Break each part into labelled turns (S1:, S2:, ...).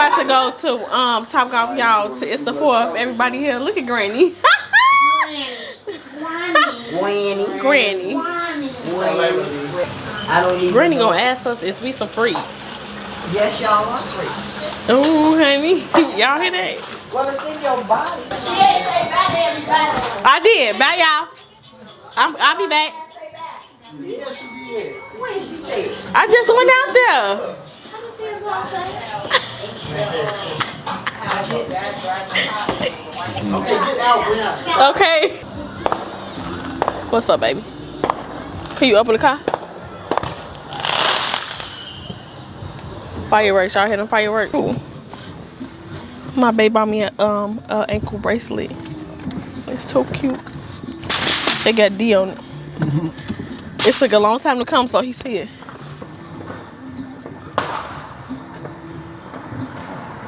S1: about to go to Top Golf, y'all. It's the 4th. Everybody here, look at Granny. Granny. Granny gonna ask us, is we some freaks?
S2: Yes, y'all are freaks.
S1: Oh, honey, y'all hear that?
S2: Well, it's in your body.
S3: She ain't say bye to everybody.
S1: I did. Bye, y'all. I'll be back.
S2: Yeah, she did. When she said?
S1: I just went out there.
S3: I don't see her go outside.
S2: Okay, get out now.
S1: Okay. What's up, baby? Can you open the car? Fireworks, y'all hear them fireworks? Ooh. My baby bought me a ankle bracelet. It's so cute. They got D on it. It took a long time to come, so he said.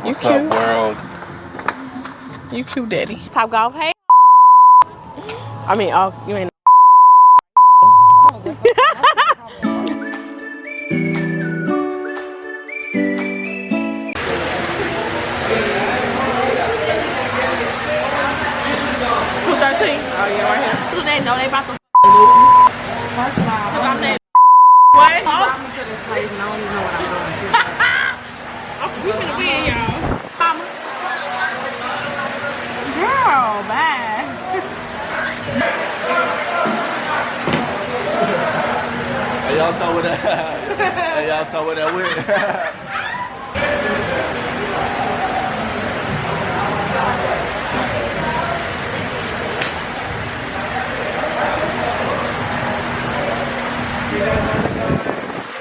S1: You
S4: What's
S1: cute.
S4: up, world?
S1: You cute, daddy. Top Golf, hey. I mean, oh, you ain't. Oh yeah, right here. So they know they about to lose.
S2: First of all,
S1: Cause I'm that what?
S2: brought me to this place and I don't even know what I'm doing.
S1: We finna win, y'all. Mama. Girl, bye.
S4: Hey, y'all saw what that? Hey, y'all saw what that went?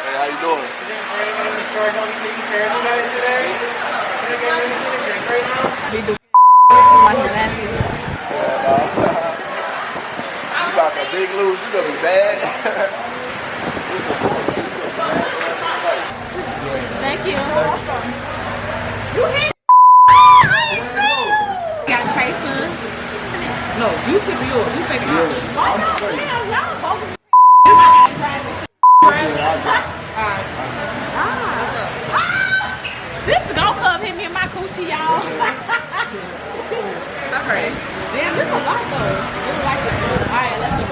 S4: Hey, how you doing?
S1: He do.
S4: You about to big lose, you gonna be bad.
S1: Thank you. You hit. Got Tracer.
S2: No, you said yours. You said yours.
S1: This golf club hit me in my coochie, y'all.
S2: Okay.
S1: Damn, this a lot though. This is like alright, let's do it.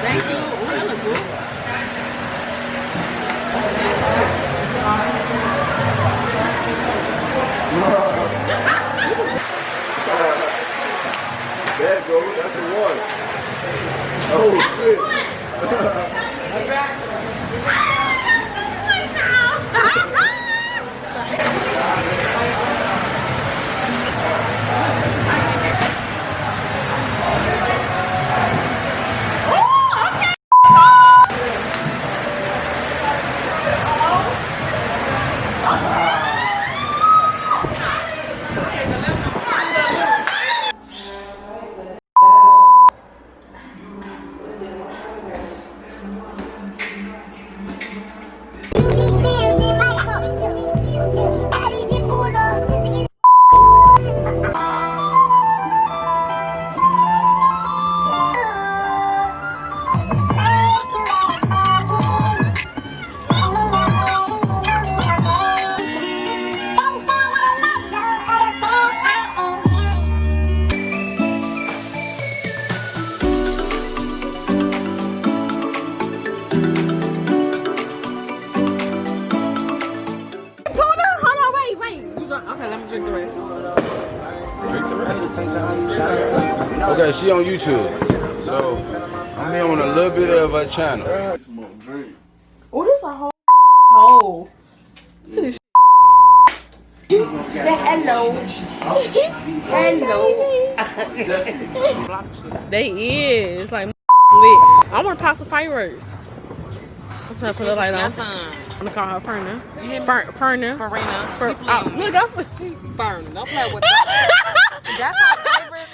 S1: Thank you. Ooh, that look good.
S4: There it goes, that's the one. Oh shit. Okay, she on YouTube, so I'm here on a little bit of her channel.
S1: Oh, this a whole hole. Look at this.
S2: Say hello. Hello.
S1: They is like lit. I want to pop some fireworks. I'm trying to put the light on. I'm gonna call her Ferna. Ferna.
S2: Farina.
S1: Look up.
S2: She Ferna. Don't play with that. That's our favorite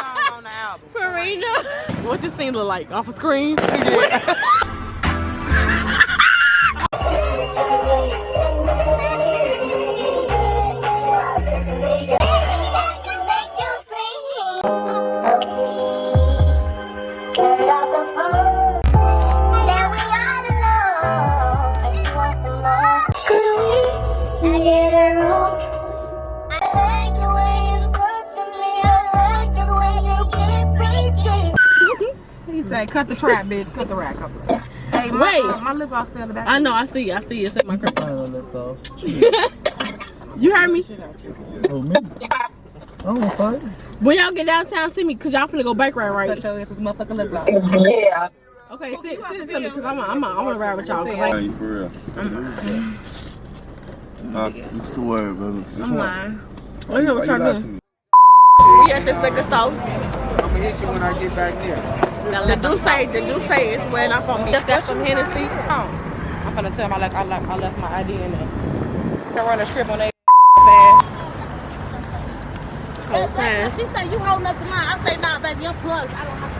S2: song on the album.
S1: Farina. What this scene look like off a screen?
S3: Okay. Now we all alone, but she wants some more. I get her wrong. I like the way you talk to me. I like the way you get freaky.
S2: He said, cut the trap, bitch. Cut the rack. Cut the rack. Hey,
S1: Wait.
S2: My lip gloss still in the back.
S1: I know, I see it. It's in my crib.
S5: lip gloss.
S1: You heard me?
S5: Oh, me? I don't fight.
S1: When y'all get downtown, see me, cause y'all finna go bike ride, right?
S2: Cut your ass this motherfucking lip gloss.
S3: Yeah.
S1: Okay, send it to me, cause I wanna ride with y'all. Cause
S4: Hey, for real.
S5: What's the word, baby?
S1: I'm lying. What you trying to do?
S2: We at this liquor store.
S5: I'm gonna hit you when I get back there.
S2: The do say is wearing off on me. Just got some Hennessy. I'm finna tell him I left my ID in there. I run a strip on their ass.
S1: Whole time.
S2: She said you holding up the line. I say nah, baby, I'm plugged. I don't have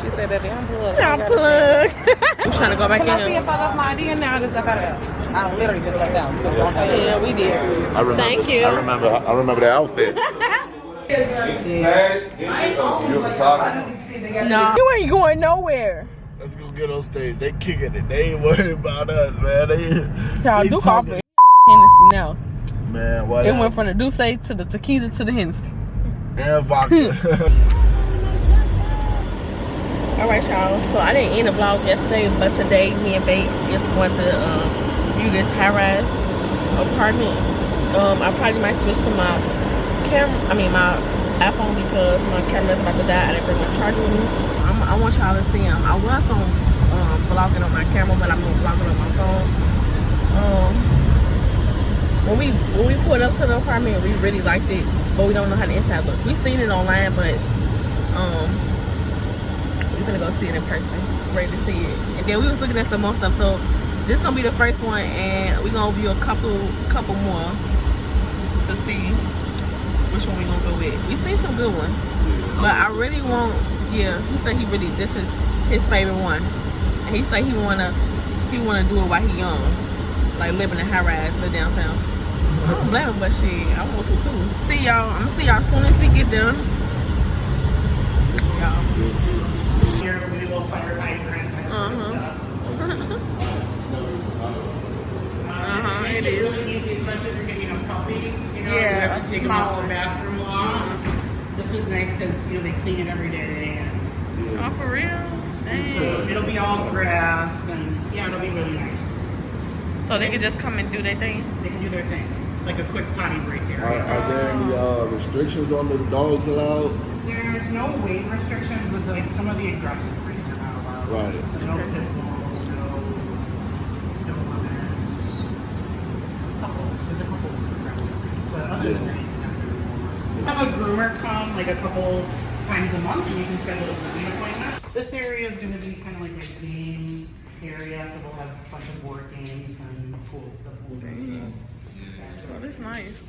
S2: She said, baby, I'm plugged.
S1: I'm plugged. I'm trying to go back
S2: Can I
S1: in
S2: see
S1: here.
S2: if I left my ID in there? I just left out. I literally just left out.
S1: Yeah, we did.
S6: I remember,
S1: Thank you.
S6: I remember the outfit.
S4: You a photographer?
S1: No. You ain't going nowhere.
S5: Let's go get on stage. They kicking it. They ain't worried about us, man.
S1: Y'all
S5: They
S1: do
S5: talking-
S1: coffee Hennessy now.
S5: Man, what?
S1: It went from the Douce to the tequila to the Hennessy.
S5: And vodka.
S1: Alright, y'all. So I didn't end the vlog yesterday, but today me and Babe is going to view this high-rise apartment. I probably might switch to my my iPhone because my camera's about to die. I didn't bring my charger with me. I want y'all to see him. I was gonna vlog it on my camera, but I'm gonna vlog it on my phone. When we pulled up to the apartment, we really liked it, but we don't know how the inside look. We seen it online, but we're gonna go see it in person. Ready to see it. And then we was looking at some more stuff. So this is gonna be the first one, and we're gonna view a couple more to see which one we gonna go with. We seen some good ones, but I really want. Yeah, he said this is his favorite one, and he said he wanna do it while he young, like living in high rise, live downtown. I don't blame him, but shit, I want to too. See y'all. I'm gonna see y'all as soon as we get done. See y'all.
S7: Here we do a little fire hydrant, that sort of stuff.
S1: It
S7: It's
S1: is.
S7: really easy, especially if you're getting a puppy. You know,
S1: Yeah,
S7: you have to take them off
S1: smaller.
S7: the bathroom long. This is nice because they clean it every day, and
S1: Oh, for real?
S7: so
S1: Dang.
S7: it'll be all grass, and yeah, it'll be really nice.
S1: So they can just come and do their thing.
S7: They can do their thing. It's like a quick potty break here.
S5: Are there any restrictions on the dogs allowed?
S7: There's no weight restrictions with some of the aggressive breeds are not allowed.
S5: Right.
S7: So no pit bulls, no lemons. There's a couple of aggressive breeds, but other than that, you can have a groomer come like a couple times a month, and you can schedule a grooming appointment. This area is going to be kind of like a game area, so we'll have a bunch of board games and the pool area.
S1: Oh, that's nice.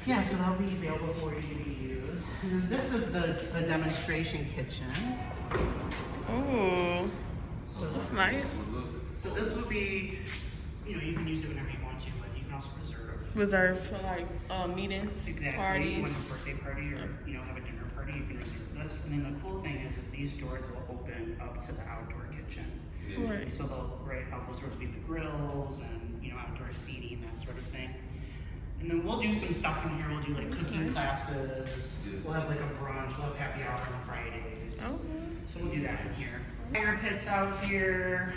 S7: Yeah, so that'll be available for you to use. And then this is the demonstration kitchen.
S1: Oh, that's nice.
S7: So this would be, you can use it whenever you want to, but you can also reserve.
S1: Reserved for like meetings,
S7: Exactly.
S1: parties.
S7: You want a birthday party or have a dinner party, you can reserve this. And then the cool thing is these doors will open up to the outdoor kitchen.
S1: Right.
S7: So out those doors will be the grills and outdoor seating, that sort of thing. And then we'll do some stuff in here. We'll do like cooking classes. We'll have like a brunch. We'll have happy hour on Fridays.
S1: Okay.
S7: So we'll do that in here. Fire pits out here.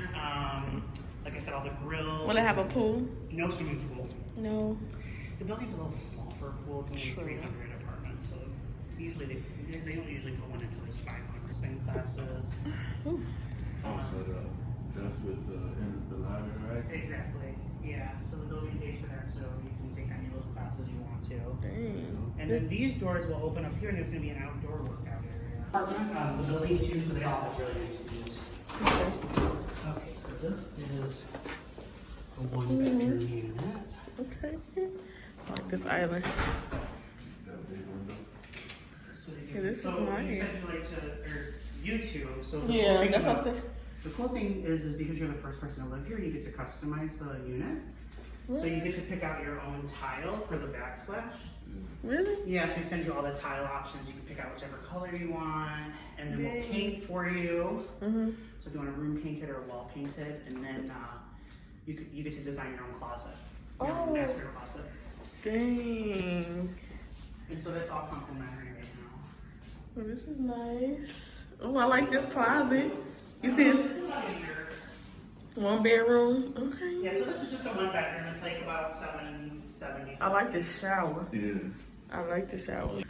S7: Like I said, all the grills.
S1: Will it have a pool?
S7: No swimming pool.
S1: No.
S7: The building's a little small for a pool. It's only 300 apartments, so usually they don't usually put one until there's 500 spin classes.
S5: That's with the library, right?
S7: Exactly. Yeah. So the building pays for that, so you can take any of those classes you want to.
S1: Dang.
S7: And then these doors will open up here, and there's going to be an outdoor workout area. The building too, so they all have really nice views. Okay, so this is a one-bedroom unit.
S1: Okay. I like this island. Yeah, this is
S7: So you
S1: nice.
S7: said you like to, or YouTube, so the
S1: Yeah,
S7: cool thing
S1: that's what I
S7: about-
S1: said.
S7: The cool thing is because you're the first person to live here, you get to customize the unit. So you get to pick out your own tile for the backsplash.
S1: Really?
S7: Yeah, so we send you all the tile options. You can pick out whichever color you want, and then we'll paint for you. So if you want a room painted or wall painted, and then you get to design your own closet, your own master closet.
S1: Dang.
S7: And so that's all complimentary right now.
S1: Well, this is nice. Oh, I like this closet. You see this? 1 bedroom. Okay.
S7: Yeah, so this is just a 1 bedroom. It's like about 770.
S1: I like the shower.
S5: Yeah.
S1: I like the shower.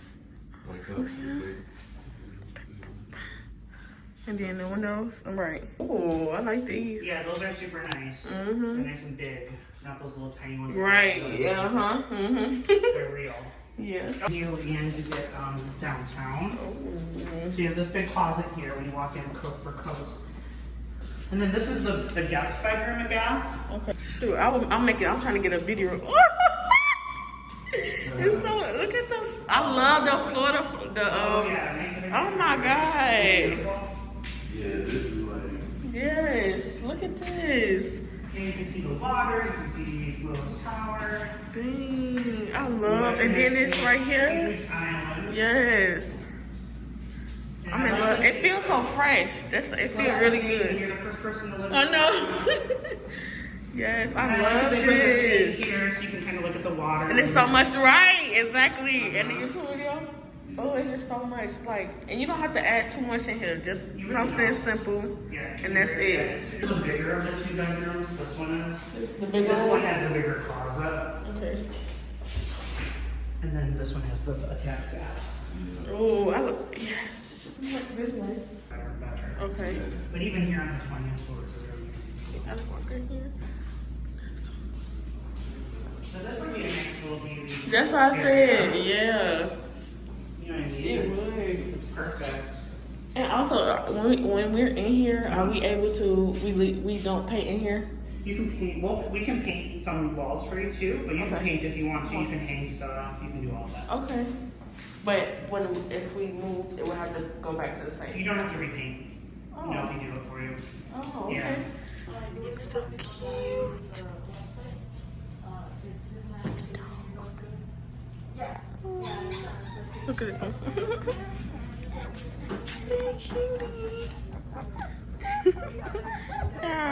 S1: And then the windows. I'm right. Oh, I like these.
S7: Yeah, those are super nice. They're nice and big, not those little tiny ones.
S1: Right.
S7: They're real.
S1: Yeah.
S7: You get downtown. So you have this big closet here when you walk in for coats. And then this is the guest bedroom and bath.
S1: Okay. Shoot, I'm trying to get a video. It's so, look at those. I love the Florida. Oh my God.
S5: Yeah, this is like.
S1: Yes, look at this.
S7: And you can see the water, you can see Willis Tower.
S1: Dang, I love. And then it's right here.
S7: Huge island.
S1: Yes.
S7: And
S1: I mean, look, it feels so fresh. It feels really good.
S7: You're the first person to live
S1: I know. Yes, I love
S7: they put the
S1: this.
S7: sink here so you can kind of look at the water.
S1: And it's so much, right? Exactly. And then your video. Oh, it's just so much. Like, and you don't have to add too much in here. Just something simple.
S7: Yeah,
S1: And that's it.
S7: It's the bigger of the 2 bedrooms. This one is.
S1: The bigger
S7: This one
S1: one.
S7: has the bigger closet.
S1: Okay.
S7: And then this one has the attached bath.
S1: Oh, I look. Yes. This one.
S7: Better.
S1: Okay.
S7: But even here on the 20th floor, it's a really easy.
S1: I walk in here.
S7: So this would be a nice little beauty.
S1: That's what I said. Yeah.
S7: You know what I mean?
S1: It would.
S7: It's perfect.
S1: And also, when we're in here, are we able to? We don't paint in here.
S7: You can paint. Well, we can paint some walls for you too, but you can
S1: Okay.
S7: paint if you want to. You can hang stuff. You can do all that.
S1: Okay. But if we moved, it would have to go back to the same.
S7: You don't have to repaint.
S1: Oh.
S7: No, we do it for you.
S1: Oh, okay.
S7: Yeah.
S1: It's so cute. Look at this one.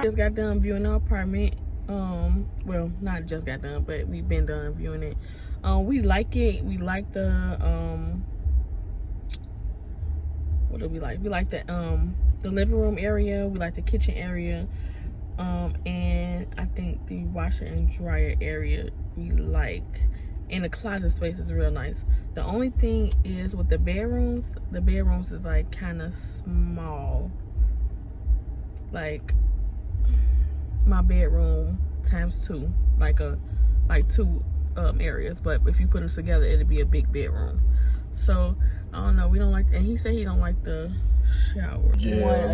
S1: Just got done viewing our apartment. Well, not just got done, but we've been done viewing it. We like it. We like the what do we like? We like the living room area. We like the kitchen area. And I think the washer and dryer area we like. And the closet space is real nice. The only thing is with the bedrooms is like kind of small. Like my bedroom times 2, like 2 areas. But if you put them together, it'll be a big bedroom. So I don't know. We don't like. And he said he don't like the shower.
S5: Yeah,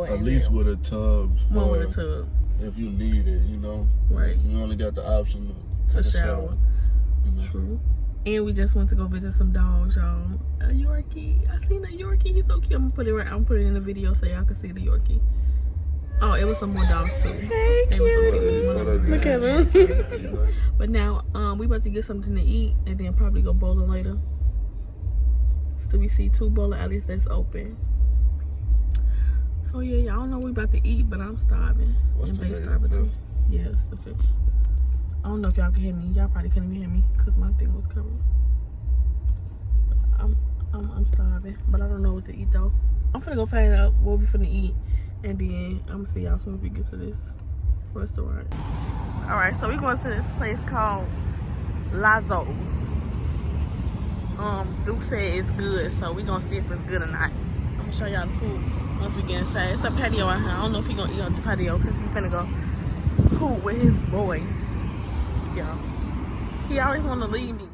S5: at least with a tub.
S1: One with a tub.
S5: If you need it, you know.
S1: Right.
S5: You only got the option
S1: To shower.
S5: You know?
S1: True. And we just went to go visit some dogs, y'all. A Yorkie. I seen a Yorkie. He's so cute. I'm gonna put it in the video so y'all can see the Yorkie. Oh, it was some more dogs too. Hey, they were so cute. Look at them. But now, we about to get something to eat and then probably go bowling later. So we see 2 bowling alleys that's open. So yeah, y'all don't know we about to eat, but I'm starving.
S5: What's
S1: and
S5: today,
S1: they starving
S5: the
S1: too. Yes, the 5th. I don't know if y'all can hear me. Y'all probably couldn't even hear me because my thing was covered. I'm starving, but I don't know what to eat though. I'm finna go find out what we finna eat, and then I'm gonna see y'all soon as we get to this restaurant. All right, so we going to this place called Lazo's. Duke said it's good, so we gonna see if it's good or not. I'm gonna show y'all the food once we get inside. It's a patio out here. I don't know if he gonna eat on the patio because he finna go hoot with his boys. Y'all, he always wanna leave me.